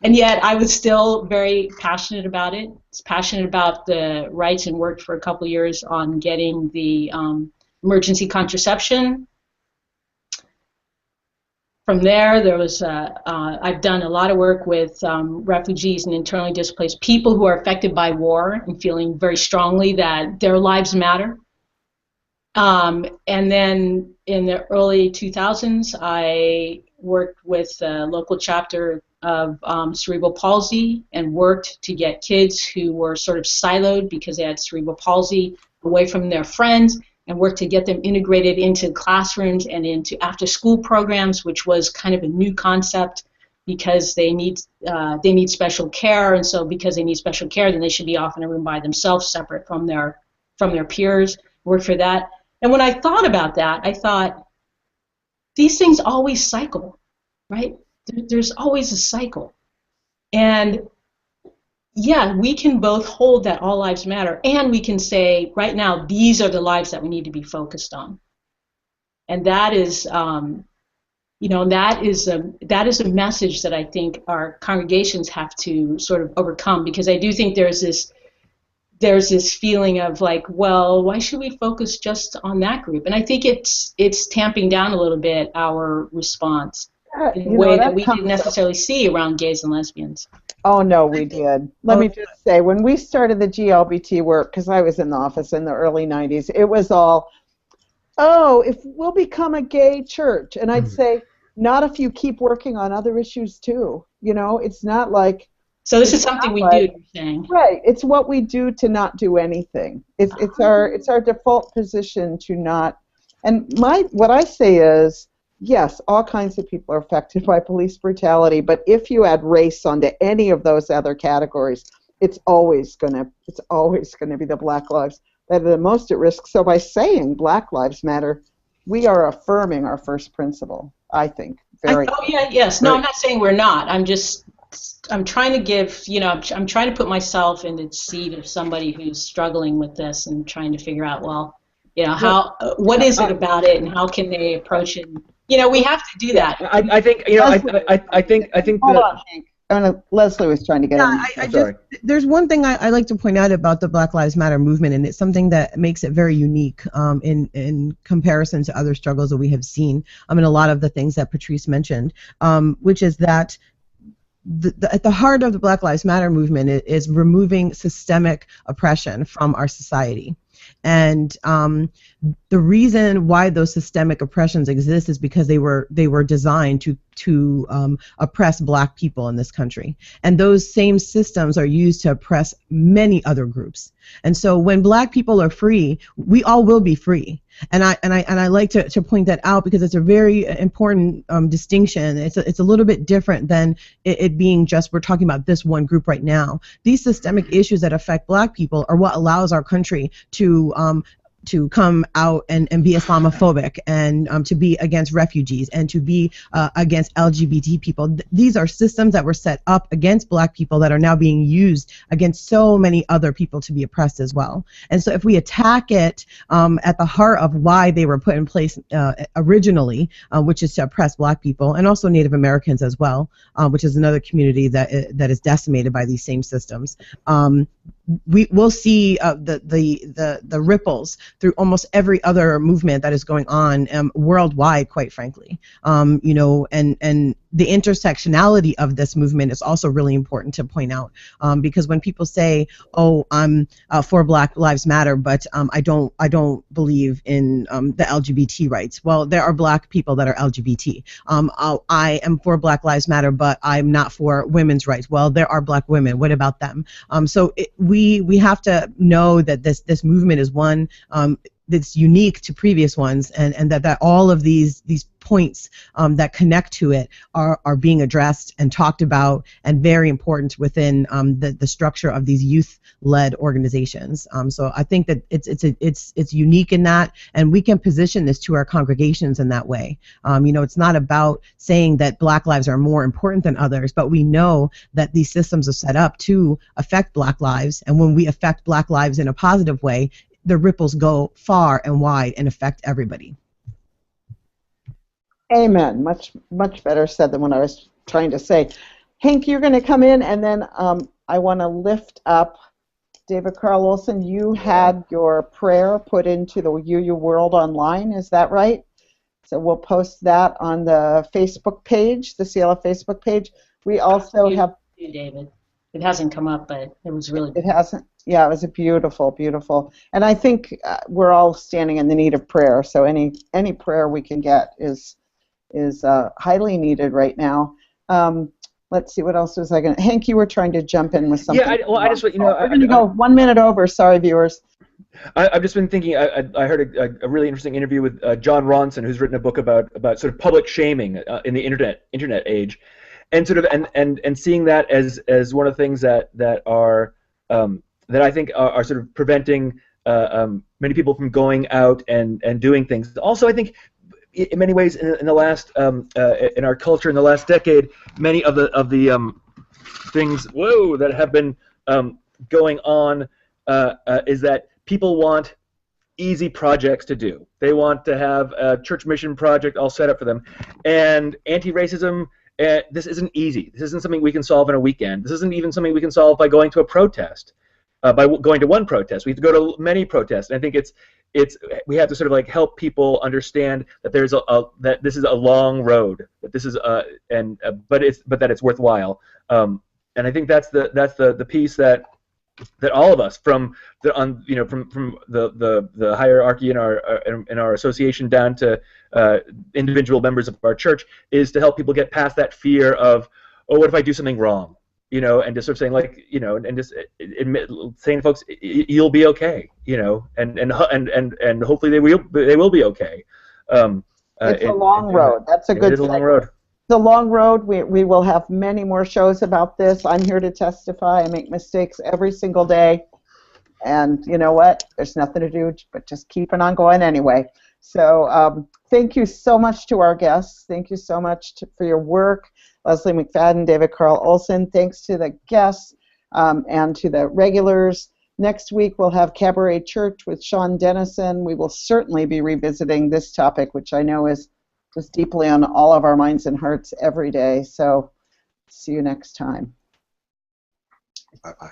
And yet I was still very passionate about it. I was passionate about the rights and worked for a couple of years on getting the emergency contraception. From there was I've done a lot of work with refugees and internally displaced people who are affected by war and feeling very strongly that their lives matter. And then in the early 2000s, I worked with a local chapter of cerebral palsy and worked to get kids who were sort of siloed because they had cerebral palsy away from their friends, and worked to get them integrated into classrooms and into after-school programs, which was kind of a new concept because they need special care, and so because they need special care, then they should be off in a room by themselves, separate from their peers. Work for that. And when I thought about that, I thought these things always cycle, right? There's always a cycle, and yeah, we can both hold that all lives matter, and we can say right now these are the lives that we need to be focused on, and that is. That is a message that I think our congregations have to sort of overcome, because I do think there's this feeling of like, well, why should we focus just on that group? And I think it's tamping down a little bit our response in a way that we didn't necessarily see around gays and lesbians. Oh, no, we did. Let me just say, when we started the GLBT work, because I was in the office in the early 90s, it was all, oh, if we'll become a gay church. And I'd say, not if you keep working on other issues too. It's not like. So this is something we do, you're saying. Right. It's what we do to not do anything. It's our default position to not. And what I say is, yes, all kinds of people are affected by police brutality, but if you add race onto any of those other categories, it's always gonna be the Black lives that are the most at risk. So by saying Black Lives Matter, we are affirming our first principle, I think. Yes. No, I'm not saying we're not. I'm trying to give, I'm trying to put myself in the seat of somebody who's struggling with this and trying to figure out, well, what is it about it and how can they approach it? We have to do that. I think, I think Hold on, Hank. Leslie was trying to get in. There's one thing I like to point out about the Black Lives Matter movement, and it's something that makes it very unique in comparison to other struggles that we have seen. And a lot of the things that Patrice mentioned, which is that at the heart of the Black Lives Matter movement is removing systemic oppression from our society. And the reason why those systemic oppressions exist is because they were designed to oppress Black people in this country, and those same systems are used to oppress many other groups. And so when Black people are free, we all will be free. And I like to point that out because it's a very important distinction. It's a little bit different than it being just we're talking about this one group right now. These systemic issues that affect Black people are what allows our country to come out and be Islamophobic and to be against refugees and to be against LGBT people. These are systems that were set up against Black people that are now being used against so many other people to be oppressed as well. And so if we attack it at the heart of why they were put in place originally, which is to oppress Black people and also Native Americans as well, which is another community that is decimated by these same systems, we'll see the ripples through almost every other movement that is going on worldwide, quite frankly. And the intersectionality of this movement is also really important to point out, because when people say, "Oh, I'm for Black Lives Matter, but I don't believe in the LGBT rights." Well, there are Black people that are LGBT. I am for Black Lives Matter, but I'm not for women's rights. Well, there are Black women. What about them? So we have to know that this movement is one that's unique to previous ones, and that all of these points that connect to it are being addressed and talked about and very important within the structure of these youth-led organizations. So I think that it's unique in that, and we can position this to our congregations in that way. It's not about saying that Black lives are more important than others, but we know that these systems are set up to affect Black lives, and when we affect Black lives in a positive way, the ripples go far and wide and affect everybody. Amen. Much better said than what I was trying to say. Hank, you're going to come in, and then I want to lift up David Carl Olson. You had your prayer put into the VUU World Online, is that right? So we'll post that on the Facebook page, the CLF Facebook page. We also have... David. It hasn't come up, but it was really... It hasn't? Yeah, it was a beautiful, beautiful. And I think we're all standing in the need of prayer, so any prayer we can get is highly needed right now. Let's see, what else was I going to... Hank, you were trying to jump in with something. Yeah, I just, we're going to go 1 minute over. Sorry, viewers. I've just been thinking, I heard a really interesting interview with John Ronson, who's written a book about sort of public shaming in the internet age. and sort of and seeing that as one of the things that are that I think are sort of preventing many people from going out and doing things. Also, I think in many ways in the last in our culture in the last decade, many of the things that have been going on is that people want easy projects to do. They want to have a church mission project all set up for them. And anti-racism, this isn't easy. This isn't something we can solve in a weekend. This isn't even something we can solve by going to a protest. By going to one protest, we have to go to many protests. And I think we have to sort of like help people understand that there's that this is a long road. That this is but that it's worthwhile. And I think that's the piece that all of us from the hierarchy in our association down to individual members of our church is to help people get past that fear of, oh, what if I do something wrong, and just sort of saying like, and just saying to folks, you'll be okay, and hopefully they will be okay. It's a long road. That's a good. It is a long road. It's a long road. We will have many more shows about this. I'm here to testify. I make mistakes every single day. And you know what? There's nothing to do but just keeping on going anyway. So thank you so much to our guests. Thank you so much for your work. Leslie MacFadyen, David Carl Olson. Thanks to the guests and to the regulars. Next week we'll have Cabaret Church with Sean Dennison. We will certainly be revisiting this topic, which I know is just deeply on all of our minds and hearts every day. So see you next time. Bye-bye.